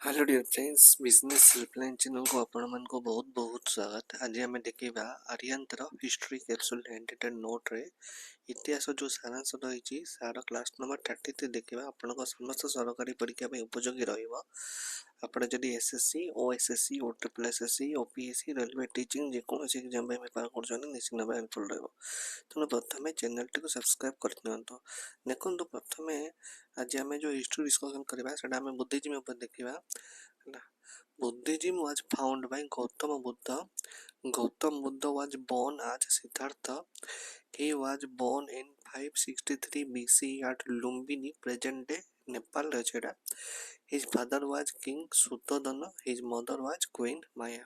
Hello dear friends, business helpline channel को आपण मन को बहुत बहुत स्वागत। आज आम देखा आर्यंतर हिस्ट्री कैप्सूल एंटेड नोट रे इतिहास जो सारांश रही सार क्लास नंबर 33 देखा आपण समस्त सरकारी परीक्षा उपयोगी रहा। आपड़ जदि SSC OSSC O triple SSC OPSC railway teaching जेकोसी एग्जाम प्रिपेयर कर निश्चित भाव हेल्पफुल रहा। तेणु प्रथम चैनल टी सब्सक्राइब कर दिखाँ। देखो प्रथम आज आम जो हिस्ट्री डिस्कसन करवा आम बुद्धिज्म देखा। Buddhism was found by Gautama Buddha. Gautam Buddha was born as Siddhartha. He was born in 563 BC at Lumbini, present-day Nepal, Rajeda. His father was King Suddhodana. His mother was Queen Maya.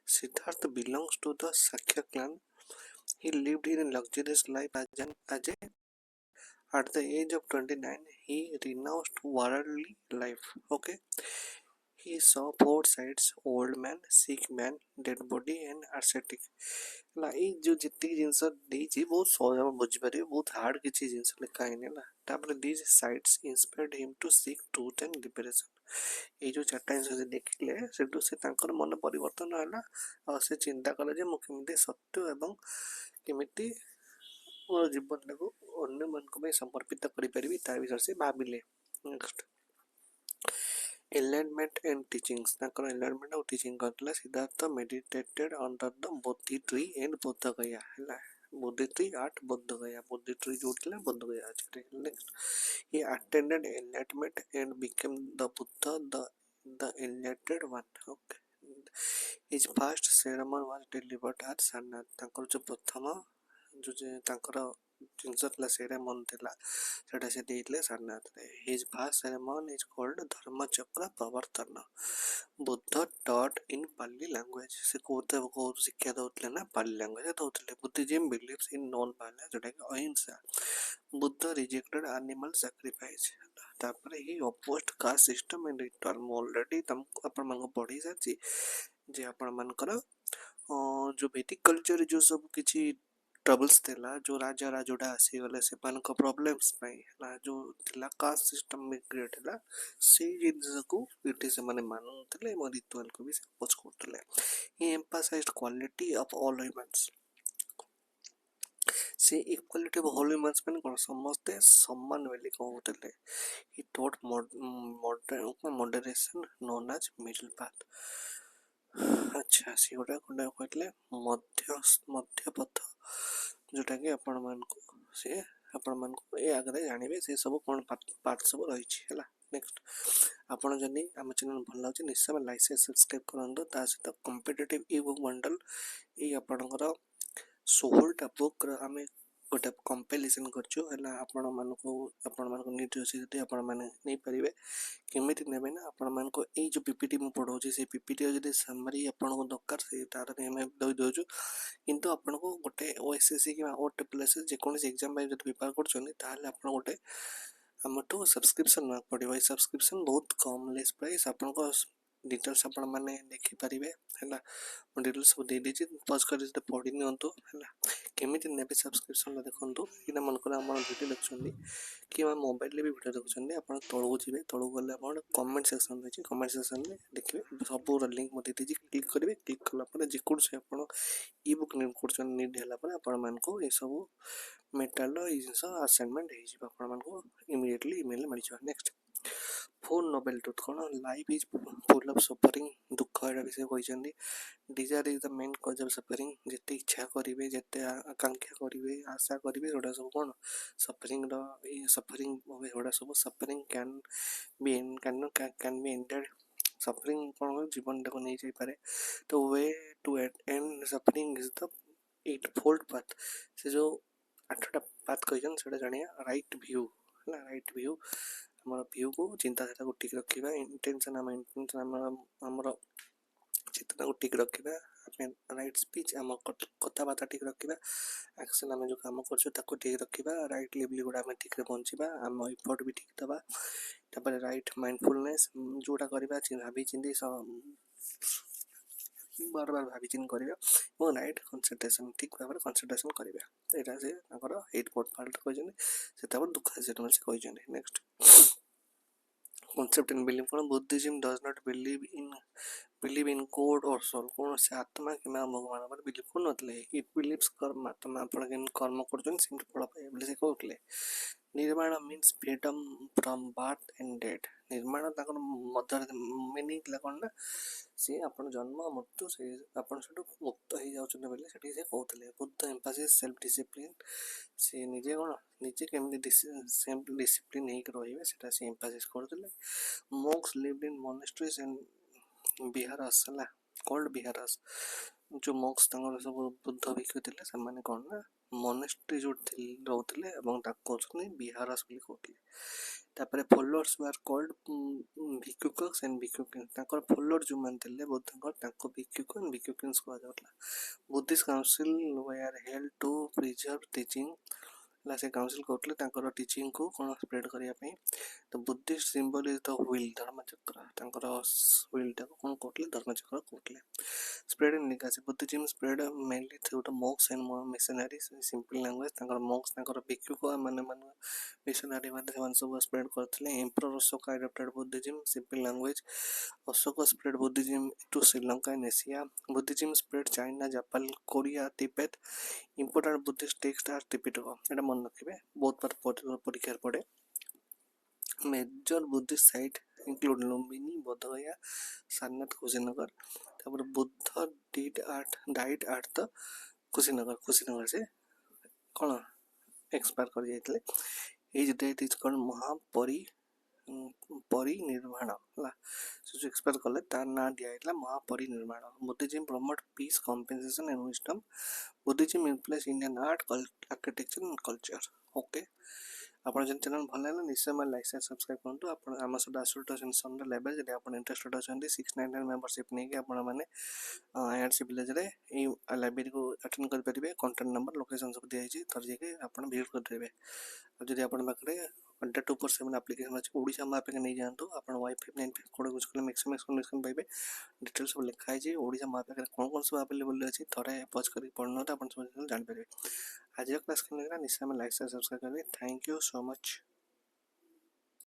Siddhartha belongs to the Sakya clan. He lived in a luxurious life at the age of 29. He renounced worldly life. Okay. He saw four sides: old man, sick man, dead body and ascetic. ना ये जो जितनी जिनस देजी बहुत सहज भाव बुझिपारे बहुत hard किसी जिनस लिखा है ना तापर these sides inspired him to seek truth and liberation. ये जो चार्टा जिनस देखिले सेटू से तांकर मन परिवर्तन होला और से चिंता कले जे मु केमिति सत्य एवं केमिति मोर जीवन को अन्य मन को समर्पित करि परिबी ता विषय से भाबिले। Next Enlightenment and teachings. Enlightenment और teaching करतला Siddhartha meditated under the Bodhi tree and Bodh Gaya है Bodhi tree at Bodh Gaya. Bodhi tree जोड़ला Bodh Gaya Achare. Next, he attended enlightenment and became the Buddha, the enlightened one. Okay. His first ceremony was delivered at Sarnath. तांकर जो प्रथम जो तांकर जिनस था ceremony था सेटा से देइले सारनाथ रे. His first ceremony is called Dharmachakra Pravartan. Buddha taught in Pali language. से कोते को शिक्षा दउतले ना पाली लैंग्वेज दउतले. Buddhism believes in non violence जोटा कि अहिंसा. Buddha rejected animal sacrifice. तापर ही opposed caste system and return. Already तम अपन मन को पढ़ी साची जे अपन मनकर जो वैदिक कल्चर जो सब किछि ट्रबल्स थिला जो राजा राजोडा आसी गले से पानक प्रॉब्लम्स पई ना जो थिला कास्ट सिस्टम में क्रिएट होला से जिंस को इटे से माने मानुतले म रिचुअल को भी सपोज करतले. He emphasised quality of all humans. से इक्वालिटी ऑफ ऑल ह्यूमंस में कोन समस्ते सम्मान वाली कहउतले. He taught moderation known as middle path. अच्छा सी गोटा कोन कहतले मध्य पथ जोटा कि आपण मान को से आपण मान को ए आगरे जानिबे से सब कोन पार्ट सब रही छी हला. नेक्स्ट आपण जनी हम चैनल भल लाउछ निश्चय लाइक से सब्सक्राइब करंदो. ता सहित कॉम्पिटिटिव ई बुक बंडल ए आपणकर 16 टा बुक हमें गोटे कंपाइलेशन करछु हला. आपण मान को नीड अछि जति आपण माने नै परिबे केमिति नेबे ना आपण मान को ए जो पीपीटी मु पढौछि से पीपीटी जदि समरी आपण को दरकार से तार हम दई दोजु. किंतु आपण को गोटे ओएसएससी कि ओट्रिपलएसएससी जे कोन एग्जाम बाय जदि प्रिपेयर करछन ताले आपण गोटे हमटो सब्सक्रिप्शन न पड़िबो. सब्सक्रिप्शन बहुत कम लेस प्राइस. आपण को डिटेल्स आपण माने देखि परिबे हला. मो डिटेल्स सब दे दिछि पॉज कर जे पढि नियंतु हला. केमिति नेबे सब्सक्रिप्शन देखंतु इना मन कर हमर वीडियो देखछन्दी कि हम मोबाइल ले भी वीडियो देखछन्दी. आपण तळु जिवे तळु गले आपण कमेंट सेक्शन रहछि. कमेंट सेक्शन में देखिबे सब लिंक मते दिछि. क्लिक करिवे. क्लिक कला पर जे कोड से आपण ई बुक नीड करछन नीड होला पर आपण मान को ए सब मेटल इस असाइनमेंट हे जिबा आपण मान को इमीडिएटली ईमेल मिल जाय. नेक्स्ट फोन नोबेल ट्रुथ कोन life is full of suffering. दुख एटा विषय कहिसंदी. Desire is the main cause of suffering. जते इच्छा करिवे जते आकांक्षा करिवे आशा करिवे ओडा सब कोन सफरिंग रो. ए सफरिंग ओडा सब suffering can be ended. Suffering कोन जीवन को नहीं जाई पारे. तो way to end suffering is the 8-fold path. से जो 8टा पाथ कहिसन सेटा जानिया. राइट व्यू हला. राइट व्यू हमर व्यू को चिंताधारा को ठीक रखिबा. इंटेंशन हमर चिंता को ठीक रखिबा. राइट स्पीच हम कथा बाता ठीक रखिबा. एक्शन हम जो काम करछो ताको ठीक रखिबा. राइट लिवली गुडा हम ठीक रे पहुंचीबा. हम एफर्ट भी ठीक दबा. तापर राइट माइंडफुलनेस जोटा करबा भाभी चिंती बार बार भाभी चिंत करिबा. वो राइट कंसंट्रेशन ठीक भाबरे कंसंट्रेशन करिबा. एटा से ताकर 8 फोर्थ पार्ट कहिजने से तापर दुख से से कहिजने. नेक्स्ट concept and belief कौन Buddhism does not believe in God or soul कौन से आत्मा कि भगवान पर बिलीव कौन नतले it believes कर्म तुम आपण केन कर्म करछन सिमट फल पाए बोले से कहउतले निर्माण means freedom from birth and death निर्माण ताकर मदर मीनिंग ला कोन ना से आपण जन्म मृत्यु से आपण सेटु मुक्त हो जाउछन बोले सेठी से कहउतले बुद्ध एम्फासिस सेल्फ डिसिप्लिन से निजे कोन निजे केमि सेल्फ डिसिप्लिन हे रहिबे सेटा से एम्फासिस करथले monks lived in monasteries and viharas हला कॉल्ड विहारास जो monks तांगर सब बुद्ध भिक्षु थिले से माने कोन ना मोनेस्ट्री जो रहउथिले एवं ताको कहउछनी विहारास बोली कहउथिले तापरे followers were called bhikshukas and bhikshukin ताकर फॉलोअर जो मानथिले बुद्धकर ताको भिक्षुक एंड भिक्षुकिन्स कहआ जाउतला Buddhist council were held to preserve teaching ला से काउंसिल करथले ताकर टीचिंग को कोन स्प्रेड करिया पे तो Buddhist symbol is the wheel Dharmachakra ताकर व्हील ता कोन कहथले धर्मचक्र कहथले स्प्रेड इन निकासी Buddhism spread mainly through the monks and missionaries simple language ताकर monks ताकर भिक्षुक माने मिशनरी माने सब स्प्रेड करथले emperor Ashoka adopted Buddhism simple language Ashoka spread Buddhism to Sri Lanka and Asia Buddhism spread China Japan Korea Tibet important Buddhist text are Tripitaka एटा मन रखिबे बहुत बार परीक्षा पड़े major Buddhist site include Lumbini Bodh Gaya Sarnath Kushinagar तापर Buddha died at the Kushinagar से कौन एक्सपायर कर जाइतले as date is called Mahaparinirvana हला जो एक्सपायर कले तार ना दिया आइतला Mahaparinirvana Buddhism promote peace compensation and wisdom Buddhism influence Indian art architecture and culture okay आपण जन चैनल भल लागला निश्चय मैं लाइक शेयर सब्सक्राइब करंतु आपण आम सहित आसुटोशन संडे लेवल जदि आपण इंटरेस्टेड अछंती 699 मेंबरशिप नेकी आपण माने आईआरसी विलेज रे ए लाइब्रेरी को अटेंड कर परिबे कांटेक्ट नंबर लोकेशन सब दिया छि तर जेके आपण विजिट कर देबे जदि आपण पाखरे 247 एप्लीकेशन अछि ओडिसा मैप के नै जानतो आपण वाईफाई 95 कोड यूज करले मैक्सिमम कनेक्शन पाइबे डिटेल सब लिखा छि ओडिसा मैप के कोन सब अवेलेबल अछि थरे पॉज करी पढनो त आपण सब जान परिबे आज क्लास के निश्चय में लाइक शेयर सब्सक्राइब करेंगे थैंक यू सो मच।